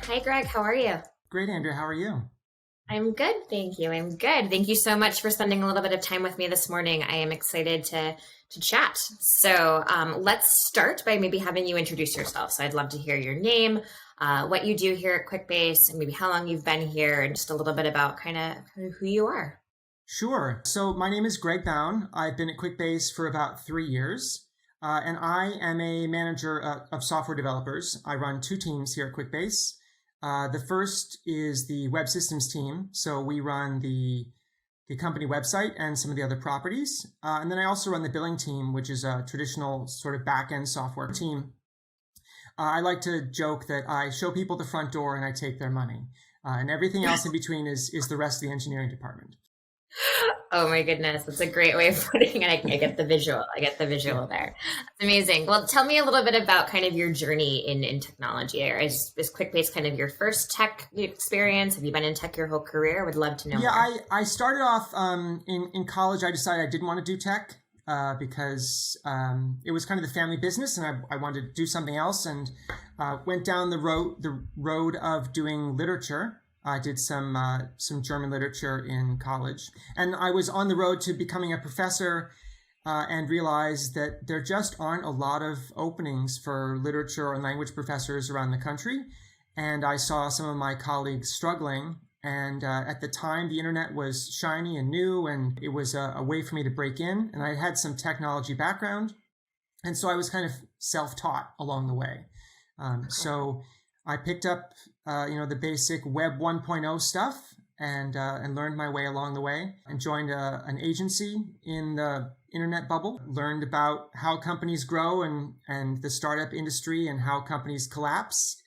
Hi, Greg. How are you? Great, Andrea. How are you? I'm good, thank you. I'm good. Thank you so much for spending a little bit of time with me this morning. I am excited to chat. Let's start by maybe having you introduce yourself. So I'd love to hear your name, what you do here at Quickbase, and maybe how long you've been here, and just a little bit about kind of who you are. Sure. So my name is Greg Bowne. I've been at Quickbase for about 3 years, and I am a manager of software developers. I run two teams here at Quickbase. The first is the web systems team. So we run the company website and some of the other properties. And then I also run the billing team, which is a traditional sort of back-end software team. I like to joke that I show people the front door and I take their money. And everything else in between is the rest of the engineering department. Oh my goodness, that's a great way of putting it. I get the visual. I get the visual there. It's amazing. Well, tell me a little bit about kind of your journey in technology. Is Quickbase kind of your first tech experience? Have you been in tech your whole career? I would love to know Yeah, more. I started off in college. I decided I didn't want to do tech because it was kind of the family business, and I wanted to do something else, and went down the road of doing literature. I did some German literature in college, and I was on the road to becoming a professor, and realized that there just aren't a lot of openings for literature and language professors around the country. And I saw some of my colleagues struggling. And at the time, the internet was shiny and new, and it was a way for me to break in. And I had some technology background, and so I was kind of self-taught along the way. So I picked up, the basic Web 1.0 stuff, and learned my way along the way, and joined an agency in the internet bubble. Learned about how companies grow and the startup industry and how companies collapse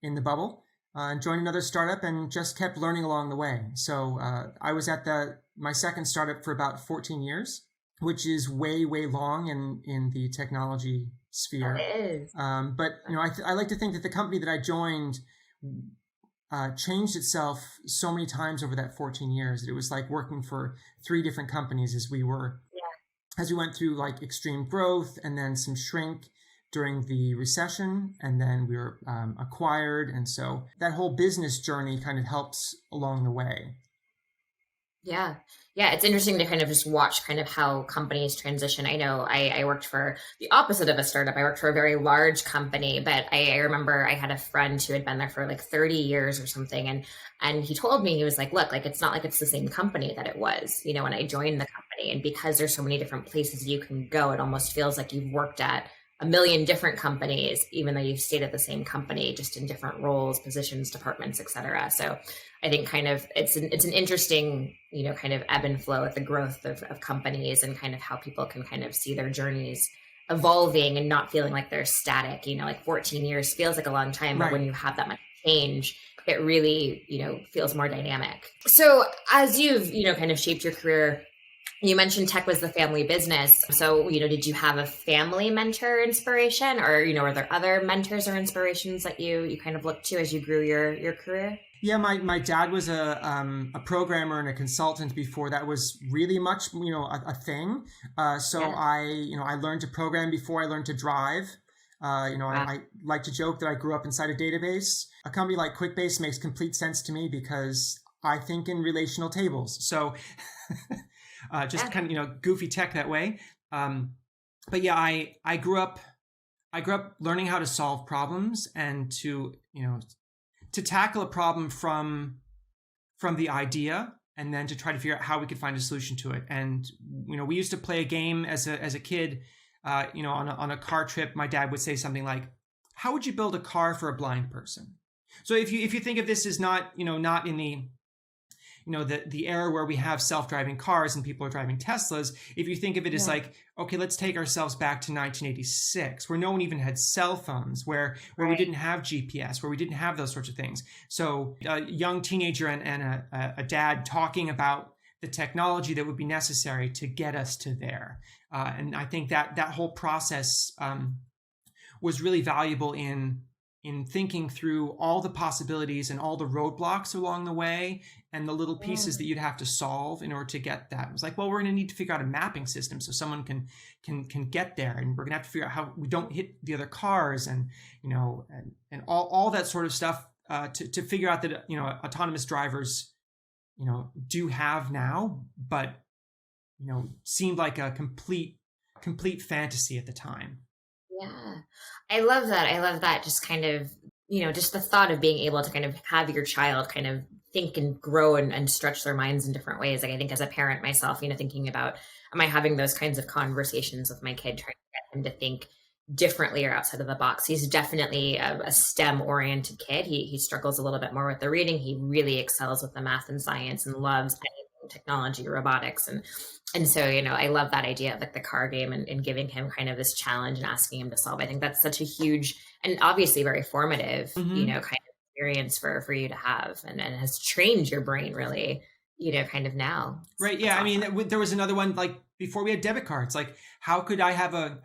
in the bubble. And joined another startup and just kept learning along the way. So I was at my second startup for about 14 years, which is way, way long in the technology sphere. It is. But I like to think that the company that I joined changed itself so many times over that 14 years. It was like working for three different companies as we went through like extreme growth and then some shrink during the recession, and then we were acquired. And so that whole business journey kind of helps along the way. Yeah. Yeah. It's interesting to kind of just watch kind of how companies transition. I know I worked for the opposite of a startup. I worked for a very large company, but I remember I had a friend who had been there for like 30 years or something. And he told me, he was like, look, like, it's not like it's the same company that it was, when I joined the company. And because there's so many different places you can go, it almost feels like you've worked at a million different companies, even though you've stayed at the same company, just in different roles, positions, departments, et cetera. So I think kind of it's an interesting, kind of ebb and flow with the growth of companies, and kind of how people can kind of see their journeys evolving and not feeling like they're static. Like 14 years feels like a long time, but when you have that much change, it really, feels more dynamic. So as you've, kind of shaped your career, you mentioned tech was the family business. So, did you have a family mentor inspiration, or, were there other mentors or inspirations that you kind of looked to as you grew your career? Yeah, my dad was a programmer and a consultant before that was really much, a thing. I learned to program before I learned to drive. I like to joke that I grew up inside a database. A company like Quickbase makes complete sense to me because I think in relational tables. So kind of, goofy tech that way. But yeah, I grew up learning how to solve problems and to tackle a problem from the idea, and then to try to figure out how we could find a solution to it. And we used to play a game as a kid. On a car trip, my dad would say something like, "How would you build a car for a blind person?" So if you think of this as not in the era where we have self-driving cars and people are driving Teslas, if you think of it as like, okay, let's take ourselves back to 1986, where no one even had cell phones, where we didn't have GPS, where we didn't have those sorts of things. So a young teenager and a dad talking about the technology that would be necessary to get us to there. And I think that whole process was really valuable in thinking through all the possibilities and all the roadblocks along the way, and the little pieces that you'd have to solve in order to get that. It was like, well, we're going to need to figure out a mapping system so someone can get there, and we're going to have to figure out how we don't hit the other cars, and and all that sort of stuff to figure out that, autonomous drivers, do have now, but, seemed like a complete fantasy at the time. Yeah. I love that. I love that. Just kind of, just the thought of being able to kind of have your child kind of think and grow and stretch their minds in different ways. Like I think as a parent myself, thinking about, am I having those kinds of conversations with my kid, trying to get him to think differently or outside of the box? He's definitely a STEM oriented kid. He struggles a little bit more with the reading. He really excels with the math and science and loves anything technology, robotics. And so, I love that idea of like the car game and giving him kind of this challenge and asking him to solve. I think that's such a huge and obviously very formative, kind of experience for you to have, and has trained your brain really, kind of now. Right. Yeah. Awesome. I mean, there was another one, like before we had debit cards, like how could I have a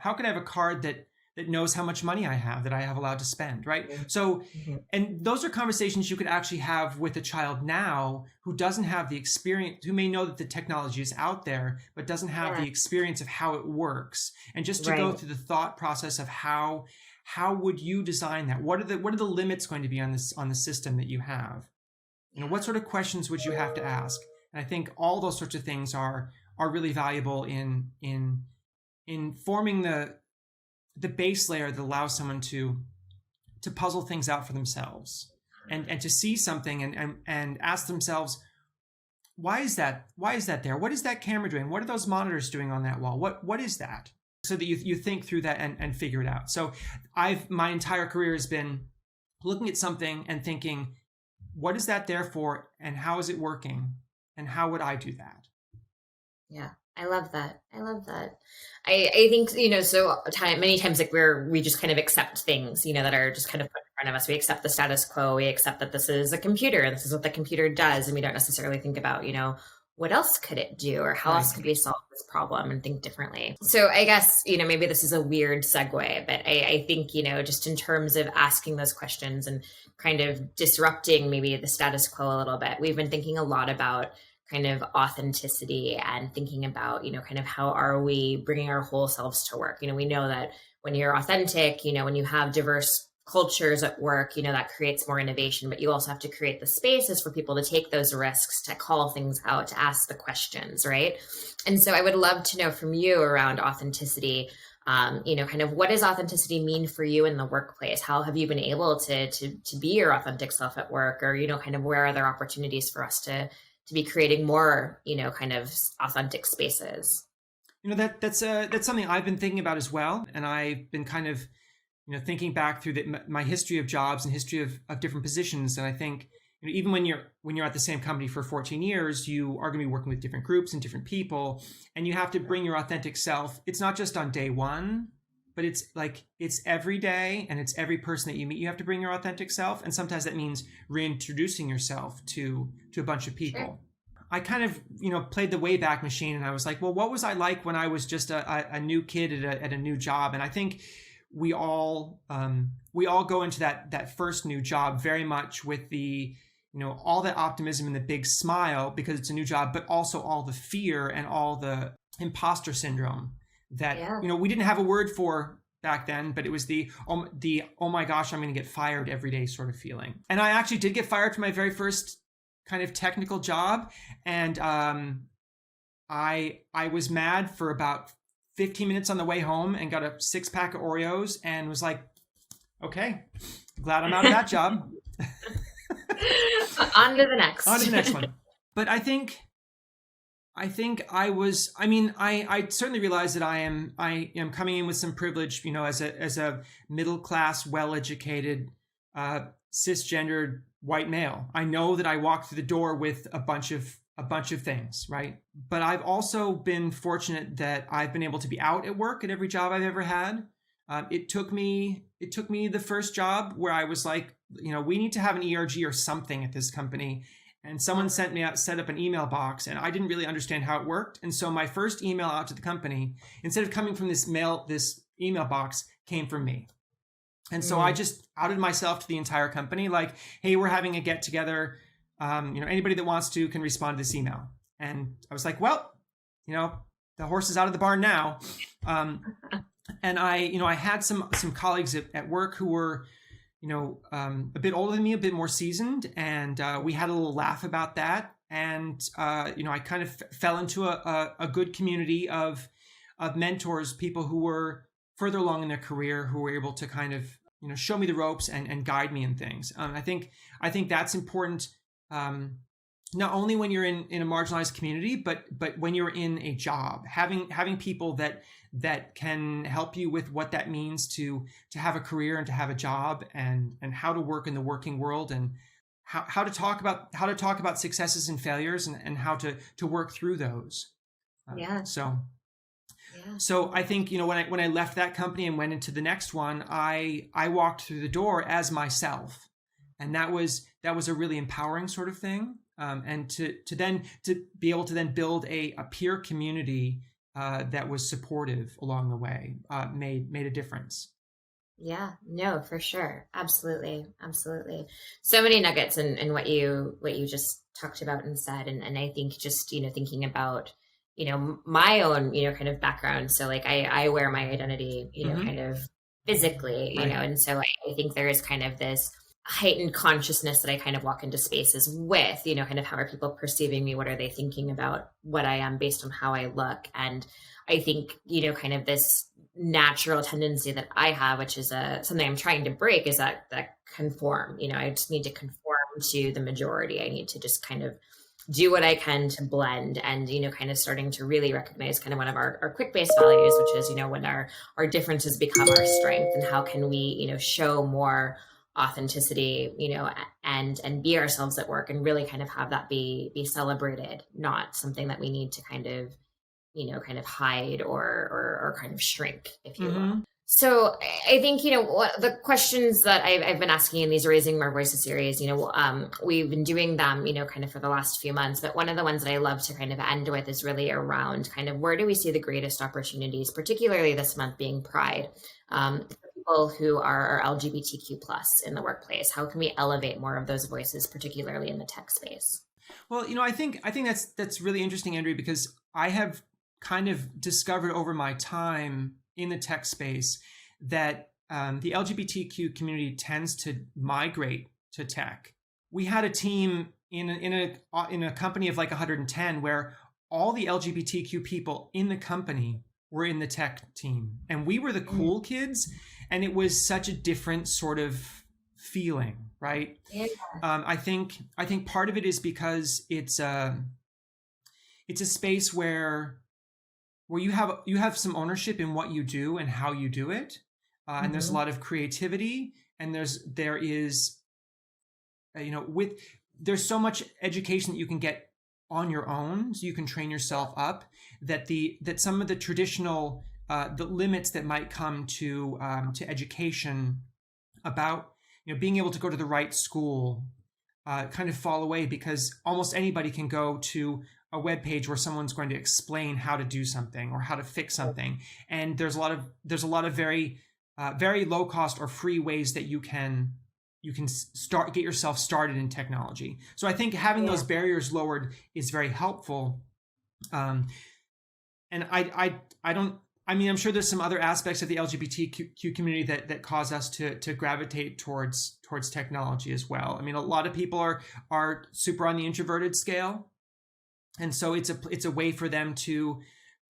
card that knows how much money I have, that I have allowed to spend, right? Mm-hmm. So, and those are conversations you could actually have with a child now who doesn't have the experience, who may know that the technology is out there, but doesn't have the experience of how it works. And just to go through the thought process of how would you design that? What are the limits going to be on the system that you have? What sort of questions would you have to ask? And I think all those sorts of things are really valuable in forming the base layer that allows someone to puzzle things out for themselves and to see something and ask themselves, why is that there? What is that camera doing? What are those monitors doing on that wall? What is that? So that you think through that and figure it out. So my entire career has been looking at something and thinking, what is that there for, and how is it working, and how would I do that? Yeah. I love that. I think, many times like we just kind of accept things, that are just kind of put in front of us. We accept the status quo. We accept that this is a computer. This is what the computer does. And we don't necessarily think about, what else could it do, or how else could we solve this problem and think differently? So I guess, maybe this is a weird segue, but I think, just in terms of asking those questions and kind of disrupting maybe the status quo a little bit, we've been thinking a lot about kind of authenticity and thinking about, kind of how are we bringing our whole selves to work? We know that when you're authentic, when you have diverse cultures at work, that creates more innovation, but you also have to create the spaces for people to take those risks, to call things out, to ask the questions, right? And so I would love to know from you around authenticity, kind of what does authenticity mean for you in the workplace? How have you been able to be your authentic self at work, or, kind of where are there opportunities for us to be creating more, kind of authentic spaces? That's something I've been thinking about as well. And I've been kind of, thinking back through my history of jobs and history of different positions. And I think, even when you're at the same company for 14 years, you are going to be working with different groups and different people, and you have to bring your authentic self. It's not just on day one, but it's every day, and it's every person that you meet. You have to bring your authentic self. And sometimes that means reintroducing yourself to a bunch of people. Sure. I kind of, played the Wayback Machine, and I was like, well, what was I like when I was just a new kid at a new job? And I think we all go into that first new job very much with the, all that optimism and the big smile because it's a new job, but also all the fear and all the imposter syndrome that, we didn't have a word for back then, but it was the oh my gosh, I'm going to get fired every day sort of feeling. And I actually did get fired from my very first kind of technical job. And I was mad for about 15 minutes on the way home and got a 6-pack of Oreos and was like, okay, glad I'm out of that job. On to the next. On to the next one. But I certainly realize that I am coming in with some privilege, as a middle class, well-educated, cisgendered white male. I know that I walked through the door with a bunch of things, right? But I've also been fortunate that I've been able to be out at work at every job I've ever had. It took me the first job where I was like, we need to have an ERG or something at this company. And someone set up an email box, and I didn't really understand how it worked. And so my first email out to the company, instead of coming from this email box, came from me. And so I just outed myself to the entire company, like, hey, we're having a get together. Anybody that wants to can respond to this email. And I was like, well, the horse is out of the barn now. And I had some colleagues at work who were, a bit older than me, a bit more seasoned, and we had a little laugh about that. And I kind of fell into a good community of mentors, people who were further along in their career, who were able to kind of show me the ropes and guide me in things. I think that's important. Not only when you're in a marginalized community, but when you're in a job, having people that can help you with what that means to have a career and to have a job, and how to work in the working world, and how to talk about successes and failures, and how to work through those. So I think, when I left that company and went into the next one, I walked through the door as myself, and that was a really empowering sort of thing. And to be able to then build a peer community that was supportive along the way made a difference. Yeah, no, for sure. Absolutely. Absolutely. So many nuggets in what you just talked about and said. And I think just, thinking about, my own, kind of background. So like I wear my identity, kind of physically, Right. And so I think there is kind of this heightened consciousness that I kind of walk into spaces with, kind of how are people perceiving me? What are they thinking about what I am based on how I look? And I think, kind of this natural tendency that I have, which is something I'm trying to break, is that conform. I just need to conform to the majority. I need to just kind of do what I can to blend, and kind of starting to really recognize kind of one of our Quickbase values, which is when our differences become our strength, and how can we show more authenticity, and be ourselves at work, and really kind of have that be celebrated, not something that we need to kind of kind of hide or kind of shrink, if you will. So I think, the questions that I've been asking in these Raising More Voices series, we've been doing them, kind of for the last few months, but one of the ones that I love to kind of end with is really around kind of where do we see the greatest opportunities, particularly this month being Pride, for people who are LGBTQ plus in the workplace. How can we elevate more of those voices, particularly in the tech space? Well, I think that's really interesting, Andrea, because I have kind of discovered over my time in the tech space that the LGBTQ community tends to migrate to tech. We had a team in a company of like 110 where all the LGBTQ people in the company were in the tech team, and we were the cool kids, and it was such a different sort of feeling, right? Yeah. I think part of it is because it's a space where you have some ownership in what you do and how you do it, and there's a lot of creativity, and there's so much education that you can get on your own, so you can train yourself up, that some of the traditional the limits that might come to education about being able to go to the right school kind of fall away, because almost anybody can go to a web page where someone's going to explain how to do something or how to fix something, and there's a lot of very very low cost or free ways that you can get yourself started in technology. So I think having those barriers lowered is very helpful. And I'm sure there's some other aspects of the LGBTQ community that cause us to gravitate towards technology as well. I mean, a lot of people are super on the introverted scale, and so it's a way for them to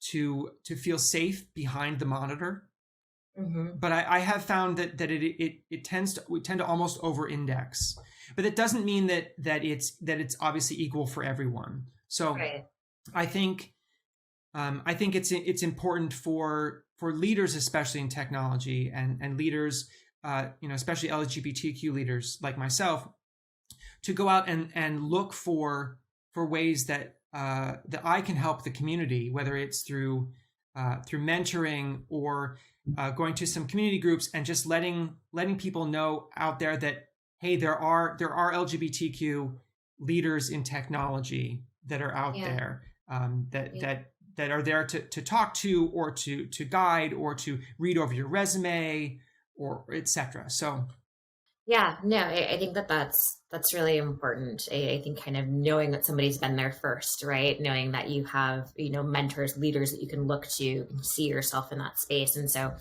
feel safe behind the monitor. But I have found that we tend to almost over-index, but that doesn't mean that it's obviously equal for everyone. So right. I think it's important for leaders, especially in technology, and leaders, especially LGBTQ leaders like myself, to go out and look for ways that I can help the community, whether it's through mentoring or going to some community groups, and just letting people know out there that, hey, there are LGBTQ leaders in technology that are out there, that are there to talk to, or to guide, or to read over your resume, or etc. So yeah, no, I think that's really important. I think kind of knowing that somebody's been there first, right? Knowing that you have, mentors, leaders that you can look to and see yourself in that space. And so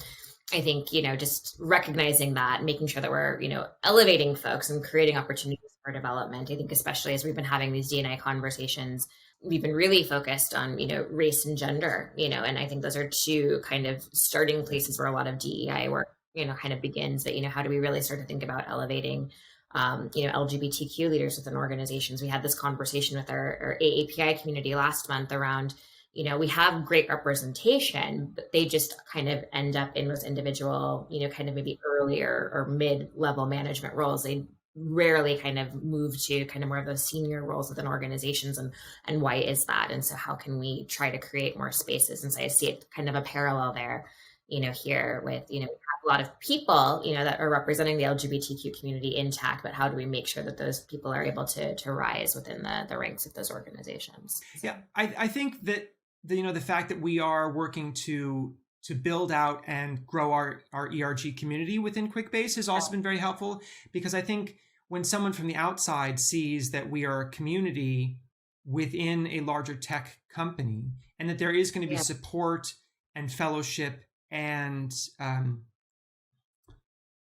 I think, just recognizing that, making sure that we're, elevating folks and creating opportunities for development. I think especially as we've been having these D&I conversations, we've been really focused on, race and gender, and I think those are two kind of starting places where a lot of DEI work, kind of begins. But, how do we really start to think about elevating, LGBTQ leaders within organizations? We had this conversation with our AAPI community last month around, we have great representation, but they just kind of end up in those individual, kind of maybe earlier or mid-level management roles. They rarely kind of move to kind of more of those senior roles within organizations. And why is that? And so how can we try to create more spaces? And so I see it kind of a parallel there, here with, we have a lot of people, that are representing the LGBTQ community intact, but how do we make sure that those people are able to rise within the ranks of those organizations? So. Yeah, I think that the fact that we are working to build out and grow our ERG community within Quickbase has also been very helpful, because I think when someone from the outside sees that we are a community within a larger tech company, and that there is going to be support and fellowship and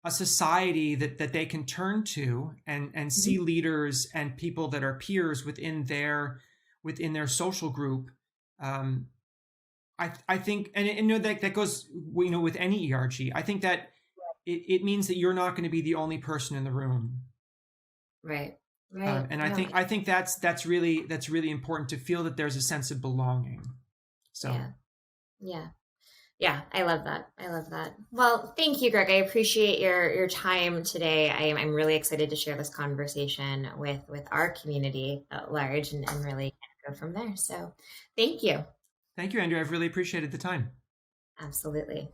a society that they can turn to and see leaders and people that are peers within their social group. I think, and that goes, with any ERG. I think that it means that you're not going to be the only person in the room. Right. And I think that's really important, to feel that there's a sense of belonging. So. Yeah, I love that. Well, thank you, Greg. I appreciate your time today. I'm really excited to share this conversation with our community at large and really go from there. So thank you. Thank you, Andrea. I've really appreciated the time. Absolutely.